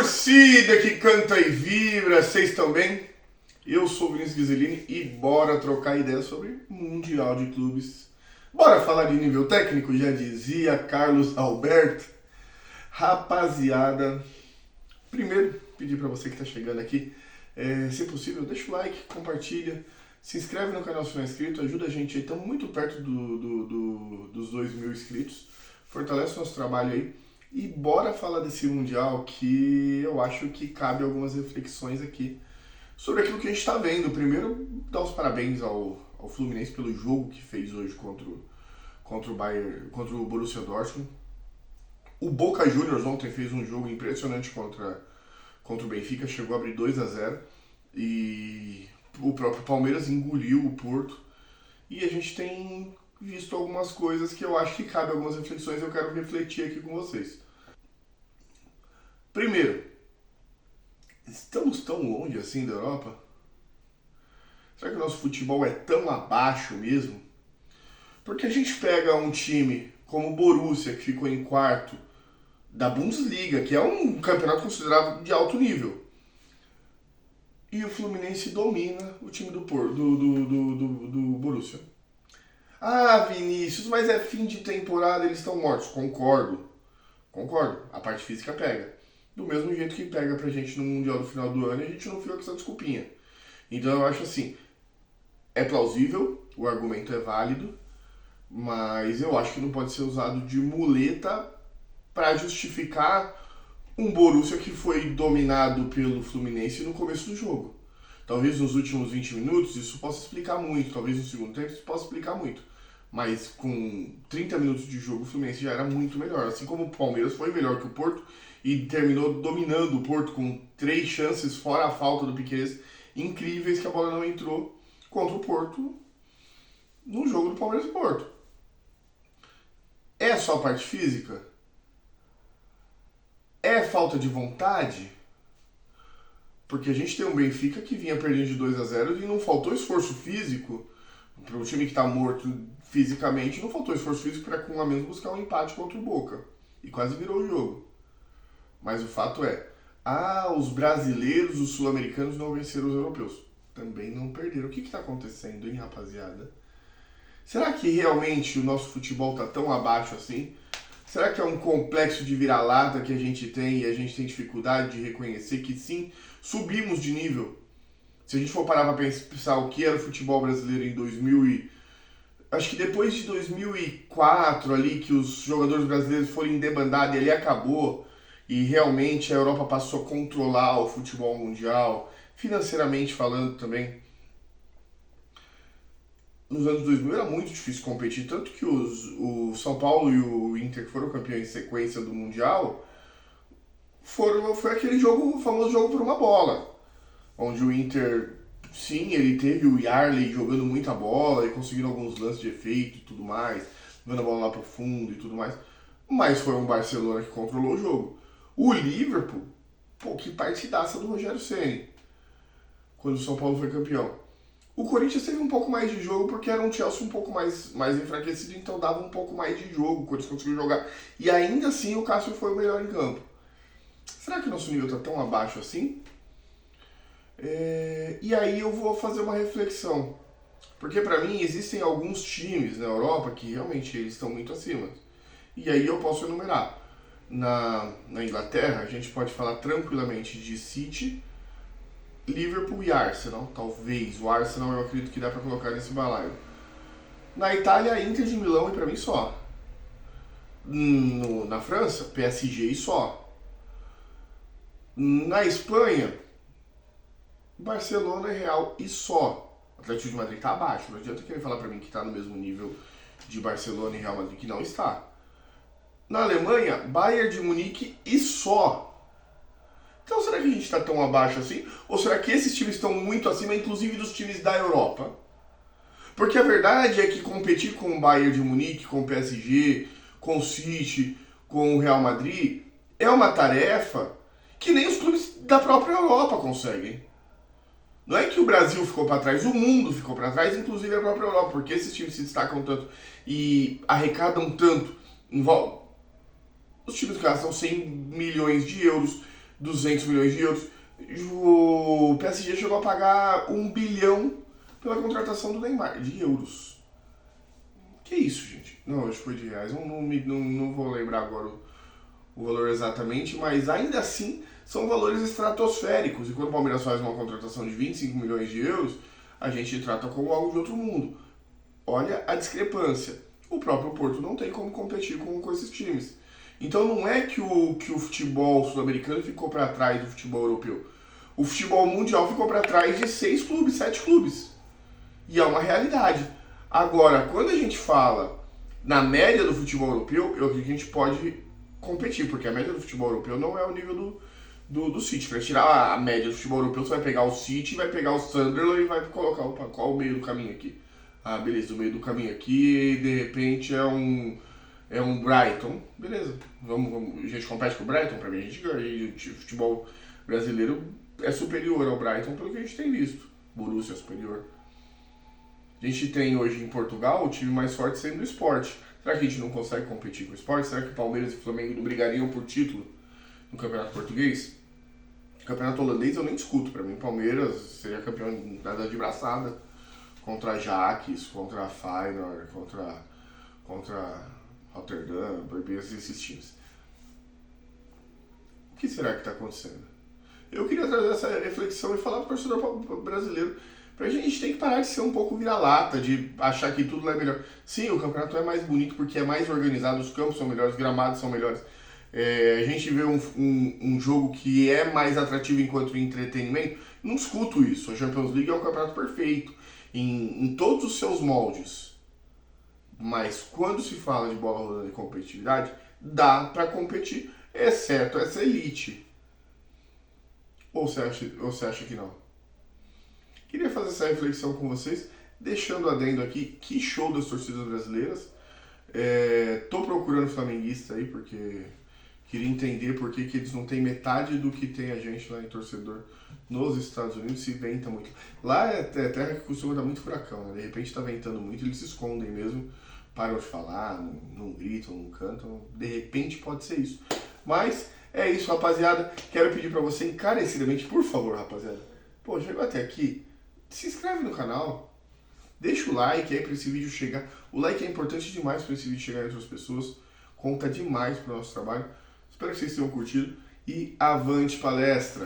Torcida que canta e vibra, vocês estão bem? Eu sou o Vinícius Ghiseline e bora trocar ideias sobre Mundial de Clubes. Bora falar de nível técnico, já dizia Carlos Alberto. Rapaziada, primeiro pedir para você que está chegando aqui, se possível, deixa o like, compartilha, se inscreve no canal se não é inscrito, ajuda a gente aí, estamos muito perto dos 2.000 inscritos, fortalece o nosso trabalho aí. E bora falar desse Mundial que eu acho que cabe algumas reflexões aqui sobre aquilo que a gente está vendo. Primeiro, dar os parabéns ao Fluminense pelo jogo que fez hoje contra o Bayern, contra o Borussia Dortmund. O Boca Juniors ontem fez um jogo impressionante contra o Benfica, chegou a abrir 2-0 e o próprio Palmeiras engoliu o Porto. E a gente tem visto algumas coisas que eu acho que cabe algumas reflexões, eu quero refletir aqui com vocês. Primeiro, estamos tão longe assim da Europa? Será que o nosso futebol é tão abaixo mesmo? Porque a gente pega um time como o Borussia, que ficou em quarto da Bundesliga, que é um campeonato considerado de alto nível, e o Fluminense domina o time do Borussia. Ah, Vinícius, mas é fim de temporada, eles estão mortos. Concordo. A parte física pega. Do mesmo jeito que pega pra gente no Mundial do final do ano, a gente não fica com essa desculpinha. Então eu acho assim, é plausível, o argumento é válido, mas eu acho que não pode ser usado de muleta para justificar um Borussia que foi dominado pelo Fluminense no começo do jogo. Talvez nos últimos 20 minutos isso possa explicar muito, talvez no segundo tempo isso possa explicar muito. Mas com 30 minutos de jogo o Fluminense já era muito melhor. Assim como o Palmeiras foi melhor que o Porto e terminou dominando o Porto com 3 chances, fora a falta do Piquerez, incríveis que a bola não entrou contra o Porto no jogo do Palmeiras e Porto. É só a parte física? É falta de vontade? Porque a gente tem um Benfica que vinha perdendo de 2-0 e não faltou esforço físico para o time que está morto fisicamente, não faltou esforço físico para com a menos buscar um empate contra o Boca. E quase virou o jogo. Mas o fato é, os brasileiros, os sul-americanos não venceram os europeus. Também não perderam. O que está acontecendo, hein, rapaziada? Será que realmente o nosso futebol está tão abaixo assim? Será que é um complexo de vira-lata que a gente tem e a gente tem dificuldade de reconhecer que sim, subimos de nível? Se a gente for parar para pensar o que era o futebol brasileiro em 2000 acho que depois de 2004 ali, que os jogadores brasileiros foram debandados e ali acabou, e realmente a Europa passou a controlar o futebol mundial, financeiramente falando também. Nos anos 2000 era muito difícil competir, tanto que o São Paulo e o Inter, que foram campeões em sequência do Mundial, foi aquele jogo, o famoso jogo por uma bola, onde o Inter, sim, ele teve o Yarley jogando muita bola e conseguindo alguns lances de efeito e tudo mais, dando a bola lá pro fundo e tudo mais, mas foi um Barcelona que controlou o jogo. O Liverpool, que partidaça do Rogério Ceni, quando o São Paulo foi campeão. O Corinthians teve um pouco mais de jogo porque era um Chelsea um pouco mais enfraquecido, então dava um pouco mais de jogo, o Corinthians conseguiu jogar. E ainda assim o Cássio foi o melhor em campo. Será que o nosso nível está tão abaixo assim? E aí eu vou fazer uma reflexão. Porque para mim existem alguns times na Europa que realmente eles estão muito acima. E aí eu posso enumerar. Na Inglaterra, a gente pode falar tranquilamente de City, Liverpool e Arsenal, talvez. O Arsenal eu acredito que dá para colocar nesse balaio. Na Itália, Inter de Milão e para mim só. Na França, PSG e só. Na Espanha, Barcelona e Real e só. O Atlético de Madrid está abaixo. Não adianta querer falar para mim que está no mesmo nível de Barcelona e Real Madrid, que não está. Na Alemanha, Bayern de Munique e só. Então será que a gente está tão abaixo assim? Ou será que esses times estão muito acima, inclusive dos times da Europa? Porque a verdade é que competir com o Bayern de Munique, com o PSG, com o City, com o Real Madrid, é uma tarefa que nem os clubes da própria Europa conseguem. Não é que o Brasil ficou para trás, o mundo ficou para trás, inclusive a própria Europa, porque esses times se destacam tanto e arrecadam tanto. Os times gastam 100 milhões de euros 200 milhões de euros. O PSG chegou a pagar 1 bilhão pela contratação do Neymar, de euros. Que isso, gente? Não, acho que foi de reais. Não vou lembrar agora o valor exatamente, mas ainda assim são valores estratosféricos. E quando o Palmeiras faz uma contratação de 25 milhões de euros, a gente trata como algo de outro mundo. Olha a discrepância. O próprio Porto não tem como competir com esses times. Então não é que o futebol sul-americano ficou para trás do futebol europeu. O futebol mundial ficou para trás de 6 clubes, 7 clubes. E é uma realidade. Agora, quando a gente fala na média do futebol europeu, eu acredito que a gente pode competir, porque a média do futebol europeu não é o nível do City. Para tirar a média do futebol europeu, você vai pegar o City, vai pegar o Sunderland e vai colocar, opa, qual o meio do caminho aqui? Ah, beleza, o meio do caminho aqui, de repente é um Brighton. Beleza, vamos, a gente compete com o Brighton, pra mim a gente ganha. O futebol brasileiro é superior ao Brighton pelo que a gente tem visto. Borussia é superior. A gente tem hoje em Portugal o time mais forte sendo o Sport. Será que a gente não consegue competir com o Sport? Será que Palmeiras e Flamengo não brigariam por título no Campeonato Português? O Campeonato Holandês eu nem discuto. Pra mim, Palmeiras seria campeão nada de braçada contra Ajax, contra Feyenoord, contra Rotterdam, esses times. O que será que está acontecendo? Eu queria trazer essa reflexão e falar para o torcedor brasileiro. A gente tem que parar de ser um pouco vira-lata, de achar que tudo lá é melhor. Sim, o campeonato é mais bonito porque é mais organizado, os campos são melhores, os gramados são melhores. A gente vê um jogo que é mais atrativo enquanto entretenimento. Não discuto isso. A Champions League é um campeonato perfeito em todos os seus moldes. Mas quando se fala de bola rolando e competitividade, dá para competir, exceto essa elite. Ou você acha que não? Queria fazer essa reflexão com vocês, deixando adendo aqui, que show das torcidas brasileiras. Tô procurando flamenguista aí, porque queria entender por que eles não têm metade do que tem a gente lá em torcedor nos Estados Unidos, se venta muito. Lá é terra que costuma dar muito furacão, né? De repente tá ventando muito, eles se escondem mesmo, param de falar, não gritam, não cantam. De repente pode ser isso. Mas é isso, rapaziada. Quero pedir pra você encarecidamente, por favor, rapaziada. Pô, chegou até aqui, se inscreve no canal, deixa o like aí pra esse vídeo chegar. O like é importante demais pra esse vídeo chegar em outras pessoas, conta demais pro nosso trabalho. Espero que vocês tenham curtido e avante palestra!